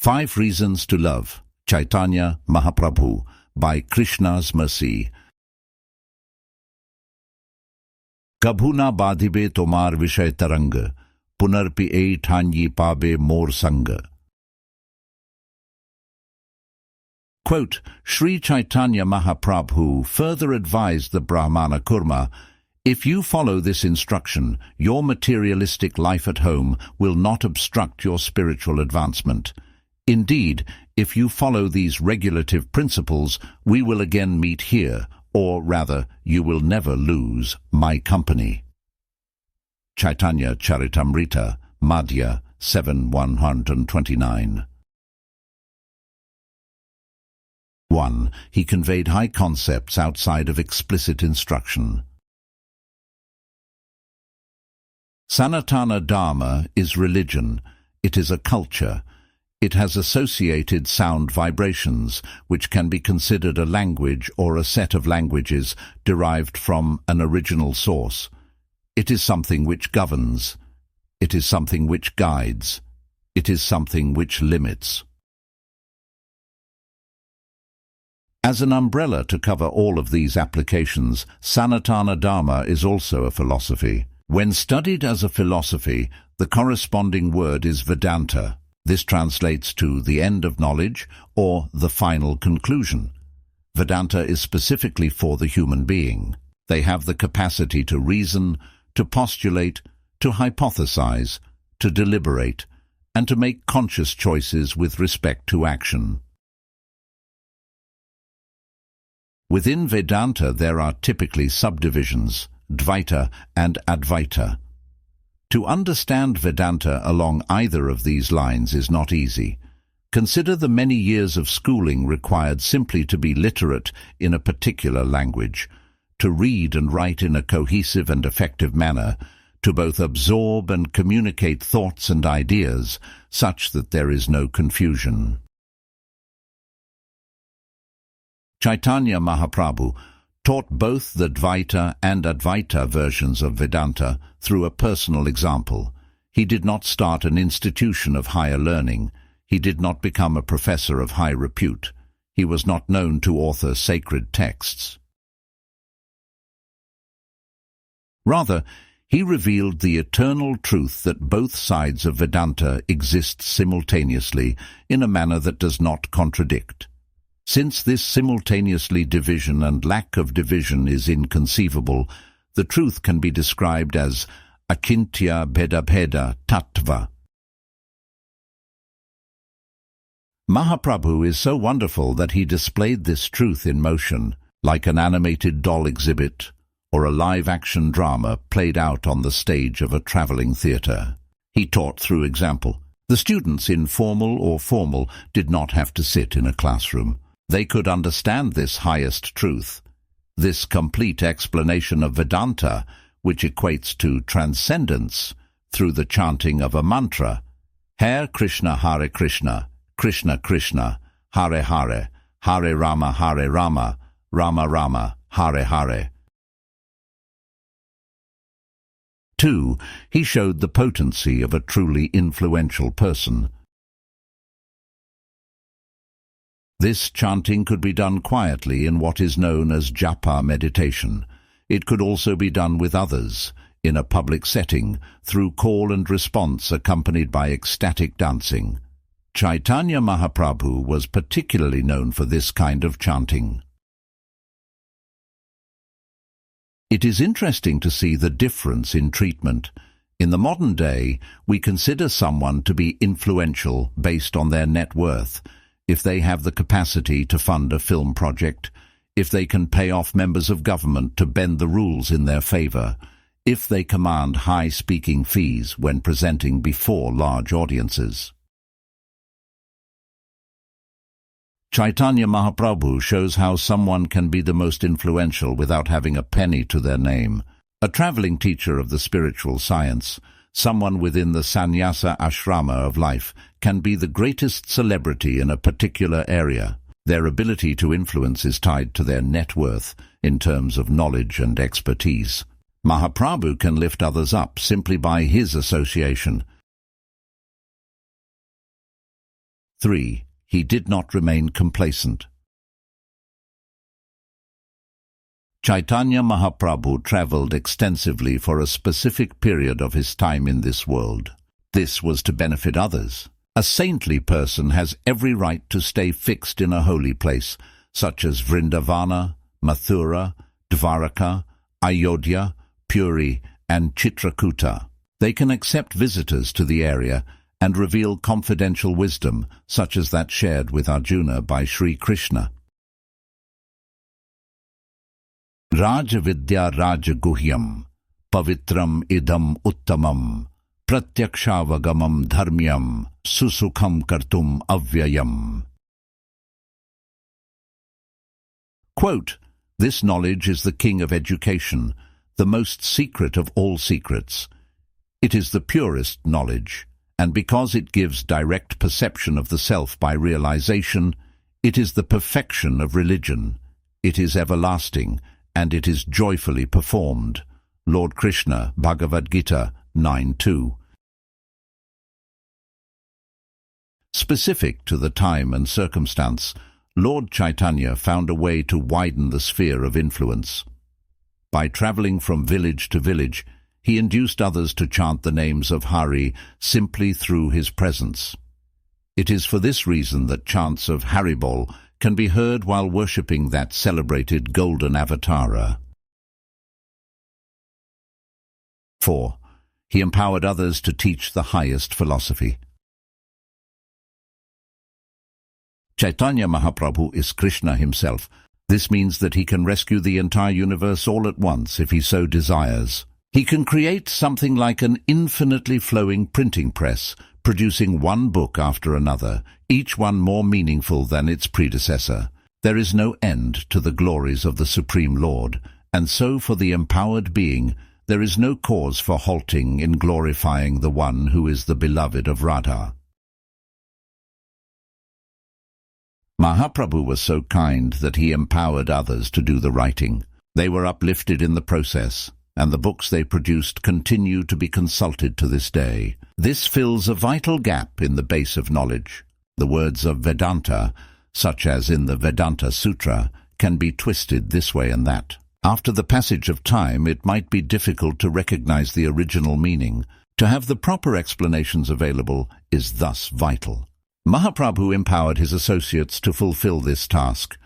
5 Reasons to Love, Chaitanya Mahaprabhu, by Krishna's Mercy. Kabhu na badhibe tomar vishay tarang, punarpi ei thanyi pabe mor sang. Quote, Shri Chaitanya Mahaprabhu further advised the brahmana Kurma, if you follow this instruction, your materialistic life at home will not obstruct your spiritual advancement. Indeed, if you follow these regulative principles, we will again meet here, or rather, you will never lose my company. Chaitanya Charitamrita, Madhya 7:129. 1. He conveyed high concepts outside of explicit instruction. Sanatana Dharma is religion. It is a culture. It has associated sound vibrations, which can be considered a language or a set of languages derived from an original source. It is something which governs. It is something which guides. It is something which limits. As an umbrella to cover all of these applications, Sanatana Dharma is also a philosophy. When studied as a philosophy, the corresponding word is Vedanta. This translates to the end of knowledge or the final conclusion. Vedanta is specifically for the human being. They have the capacity to reason, to postulate, to hypothesize, to deliberate, and to make conscious choices with respect to action. Within Vedanta there are typically subdivisions, Dvaita and Advaita. To understand Vedanta along either of these lines is not easy. Consider the many years of schooling required simply to be literate in a particular language, to read and write in a cohesive and effective manner, to both absorb and communicate thoughts and ideas such that there is no confusion. Chaitanya Mahaprabhu taught both the Dvaita and Advaita versions of Vedanta through a personal example. He did not start an institution of higher learning. He did not become a professor of high repute. He was not known to author sacred texts. Rather, he revealed the eternal truth that both sides of Vedanta exist simultaneously in a manner that does not contradict. Since this simultaneously division and lack of division is inconceivable, the truth can be described as akintya bheda tattva. Mahaprabhu is so wonderful that he displayed this truth in motion, like an animated doll exhibit or a live-action drama played out on the stage of a traveling theatre. He taught through example. The students, informal or formal, did not have to sit in a classroom. They could understand this highest truth, this complete explanation of Vedanta, which equates to transcendence, through the chanting of a mantra, Hare Krishna, Krishna Krishna, Hare Hare, Hare Rama, Rama Rama, Hare Hare. 2. He showed the potency of a truly influential person. This chanting could be done quietly in what is known as japa meditation. It could also be done with others, in a public setting, through call and response accompanied by ecstatic dancing. Chaitanya Mahaprabhu was particularly known for this kind of chanting. It is interesting to see the difference in treatment. In the modern day, we consider someone to be influential based on their net worth, if they have the capacity to fund a film project, if they can pay off members of government to bend the rules in their favor, if they command high speaking fees when presenting before large audiences. Chaitanya Mahaprabhu shows how someone can be the most influential without having a penny to their name. A traveling teacher of the spiritual science, someone within the sannyasa ashrama of life, can be the greatest celebrity in a particular area. Their ability to influence is tied to their net worth in terms of knowledge and expertise. Mahaprabhu can lift others up simply by his association. 3. He did not remain complacent. Chaitanya Mahaprabhu travelled extensively for a specific period of his time in this world. This was to benefit others. A saintly person has every right to stay fixed in a holy place, such as Vrindavana, Mathura, Dvaraka, Ayodhya, Puri, and Chitrakuta. They can accept visitors to the area and reveal confidential wisdom, such as that shared with Arjuna by Shri Krishna. Raja Vidya Raja Guhyam, Pavitram Idam Uttamam, Pratyakshaavagamam Dharmyam, Susukham Kartum Avyayam. Quote, "This knowledge is the king of education, the most secret of all secrets. It is the purest knowledge, and because it gives direct perception of the self by realization, it is the perfection of religion. It is everlasting, and it is joyfully performed." Lord Krishna, Bhagavad-gita 9:2. Specific to the time and circumstance, Lord Chaitanya found a way to widen the sphere of influence. By travelling from village to village, he induced others to chant the names of Hari simply through his presence. It is for this reason that chants of Haribol can be heard while worshipping that celebrated golden avatara. 4. He empowered others to teach the highest philosophy. Chaitanya Mahaprabhu is Krishna himself. This means that he can rescue the entire universe all at once if he so desires. He can create something like an infinitely flowing printing press, producing one book after another, each one more meaningful than its predecessor. There is no end to the glories of the Supreme Lord, and so for the empowered being, there is no cause for halting in glorifying the one who is the beloved of Radha. Mahaprabhu was so kind that he empowered others to do the writing. They were uplifted in the process, and the books they produced continue to be consulted to this day. This fills a vital gap in the base of knowledge. The words of Vedanta, such as in the Vedanta Sutra, can be twisted this way and that. After the passage of time, it might be difficult to recognize the original meaning. To have the proper explanations available is thus vital. Mahaprabhu empowered his associates to fulfill this task.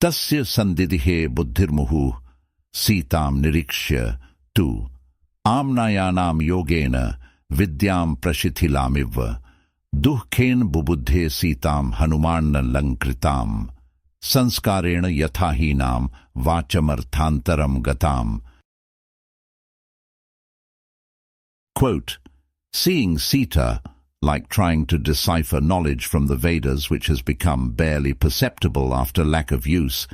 Tasya sandidhe buddhirmuhu sitam nirikshya tu amnayanam yogena vidyam prashithilamiva duhkhen bubuddhe sitam hanumarna lankritam sanskarena yathahinam vachamarthantaram gatam. Quote, "Seeing Sita, like trying to decipher knowledge from the Vedas which has become barely perceptible after lack of use,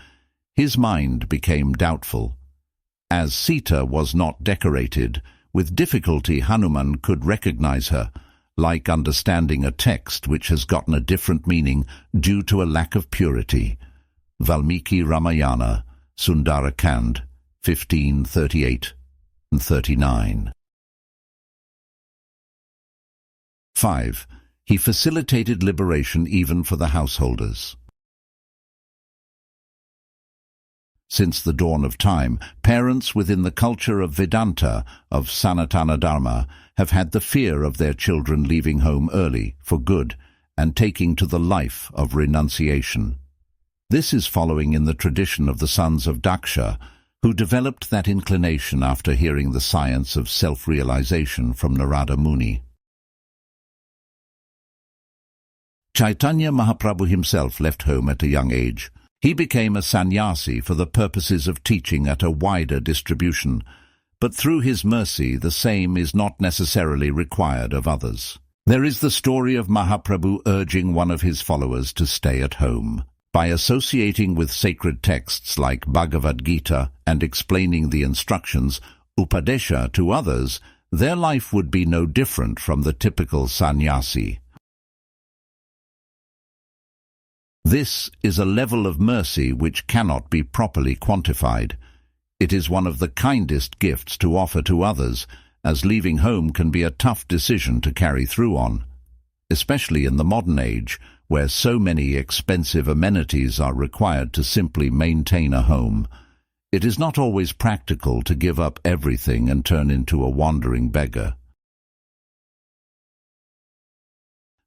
his mind became doubtful. As Sita was not decorated, with difficulty Hanuman could recognize her, like understanding a text which has gotten a different meaning due to a lack of purity." Valmiki Ramayana, Sundarakand, 15:38 and 39. 5. He facilitated liberation even for the householders. Since the dawn of time, parents within the culture of Vedanta, of Sanatana Dharma, have had the fear of their children leaving home early, for good, and taking to the life of renunciation. This is following in the tradition of the sons of Daksha, who developed that inclination after hearing the science of self-realization from Narada Muni. Chaitanya Mahaprabhu himself left home at a young age. He became a sannyasi for the purposes of teaching at a wider distribution, but through his mercy the same is not necessarily required of others. There is the story of Mahaprabhu urging one of his followers to stay at home. By associating with sacred texts like Bhagavad-gita and explaining the instructions, Upadesha, to others, their life would be no different from the typical sannyasi. This is a level of mercy which cannot be properly quantified. It is one of the kindest gifts to offer to others, as leaving home can be a tough decision to carry through on, especially in the modern age, where so many expensive amenities are required to simply maintain a home. It is not always practical to give up everything and turn into a wandering beggar.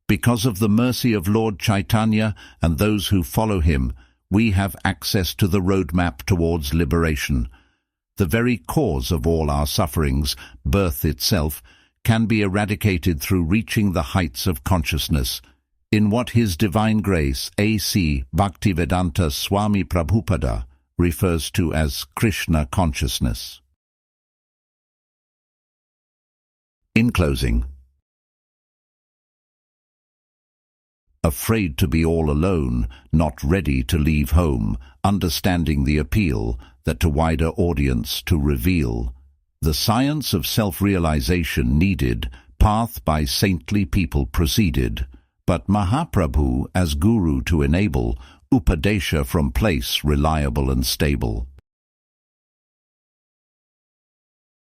Because of the mercy of Lord Chaitanya and those who follow him, we have access to the roadmap towards liberation. The very cause of all our sufferings, birth itself, can be eradicated through reaching the heights of consciousness, in what His Divine Grace A.C. Bhaktivedanta Swami Prabhupada refers to as Krishna consciousness. In closing, afraid to be all alone, not ready to leave home, understanding the appeal that to wider audience to reveal the science of self-realization needed, path by saintly people proceeded, but Mahaprabhu as Guru to enable, Upadesha from place reliable and stable.